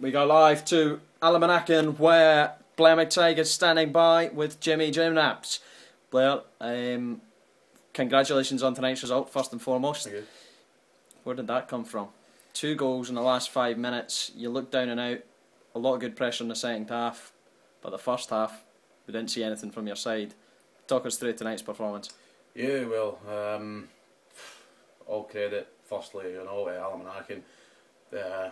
We go live to Alemannia Aachen, where Blair mctague is standing by with Jimmy Naps. Blair, congratulations on tonight's result, first and foremost. Thank you. Where did that come from? 2 goals in the last 5 minutes. You looked down and out. A lot of good pressure in the second half, but the first half, we didn't see anything from your side. Talk us through tonight's performance. Yeah, well, all credit firstly, to Alemannia Aachen. I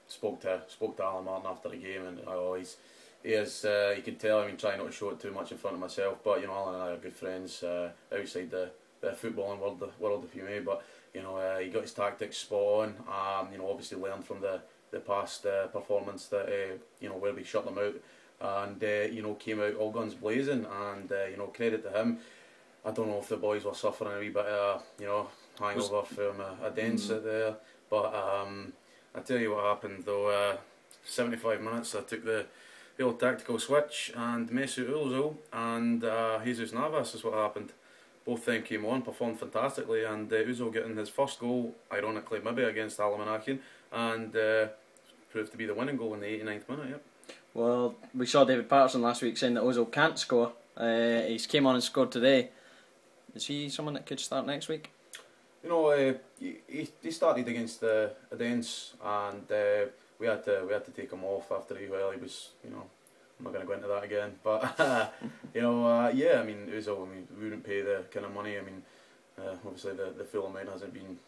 spoke to Alan Martin after the game, and you could tell. Trying not to show it too much in front of myself, but Alan and I are good friends outside the footballing world, if you may. But he got his tactics spot on. Obviously learned from the past performance that where we shut them out, and came out all guns blazing. And credit to him. I don't know if the boys were suffering a wee bit of hangover from a dance out there, but I tell you what happened though. 75 minutes, I took the old tactical switch, and Mesut Ozil and Jesus Navas is what happened. Both them came on, performed fantastically, and Ozil getting his first goal, ironically maybe against Alemannia Aachen, and proved to be the winning goal in the 89th minute. Yep. Well, we saw David Patterson last week saying that Ozil can't score. He's came on and scored today. Is he someone that could start next week? He started against the Dens, and we had to take him off after he was, I'm not going to go into that again, but yeah, Ozil, we wouldn't pay the kind of money. Obviously the full amount hasn't been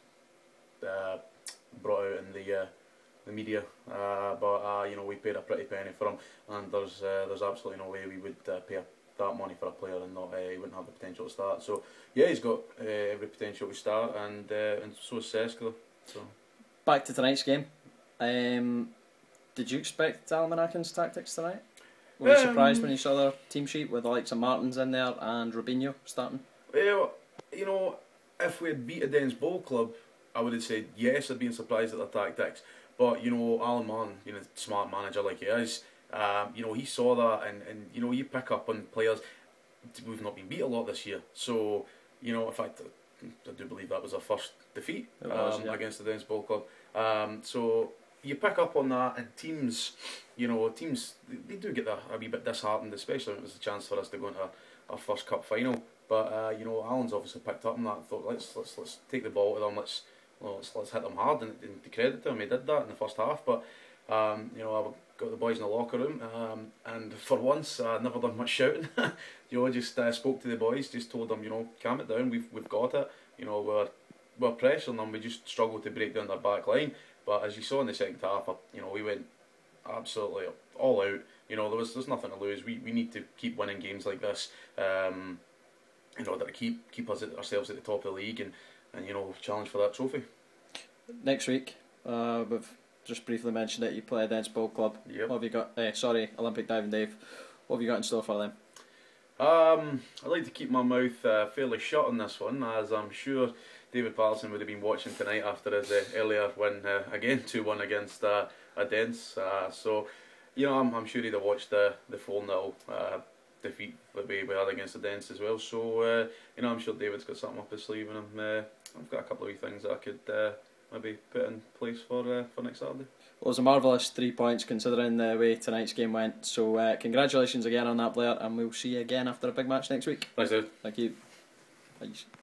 brought out in the media, but we paid a pretty penny for him, and there's absolutely no way we would pay that money for a player and not he wouldn't have the potential to start. So yeah, he's got every potential to start, and so is Sesko. So back to tonight's game. Did you expect Alemannia Aachen's tactics tonight? Were you surprised when you saw their team sheet with the likes of Martins in there and Robinho starting? Well, if we had beat a Dens Bowl club, I would have said yes, I'd been surprised at their tactics. But Alan Martin, smart manager like he is, he saw that, and you pick up on players. We've not been beat a lot this year, so in fact, I do believe that was our first defeat against the Dens Bowl club. So you pick up on that, and teams they do get a wee bit disheartened, especially when it was a chance for us to go into our first cup final. But Alan's obviously picked up on that and thought, let's take the ball to them, let's hit them hard, and to credit to him, he did that in the first half. But I got the boys in the locker room, and for once I'd never done much shouting. Just spoke to the boys, just told them, calm it down, we've got it. We're pressuring them, we just struggled to break down their back line. But as you saw in the second half, we went absolutely all out. There's nothing to lose. We need to keep winning games like this, in order to keep ourselves at the top of the league and challenge for that trophy. Next week, we've just briefly mentioned it, you play against Bowl Club. Yep. What have you got? Olympic Diving Dave. What have you got in store for them? I'd like to keep my mouth fairly shut on this one, as I'm sure David Patterson would have been watching tonight after his earlier win, again 2-1 against Dens. So I'm sure he'd have watched the 4-0 defeat that we had against the Dens as well. So I'm sure David's got something up his sleeve, and I've got a couple of wee things that I could maybe put in place for next Saturday. Well, it was a marvellous 3 points considering the way tonight's game went. So congratulations again on that, Blair, and we'll see you again after a big match next week. Thanks, Dave. Thank you. Thanks.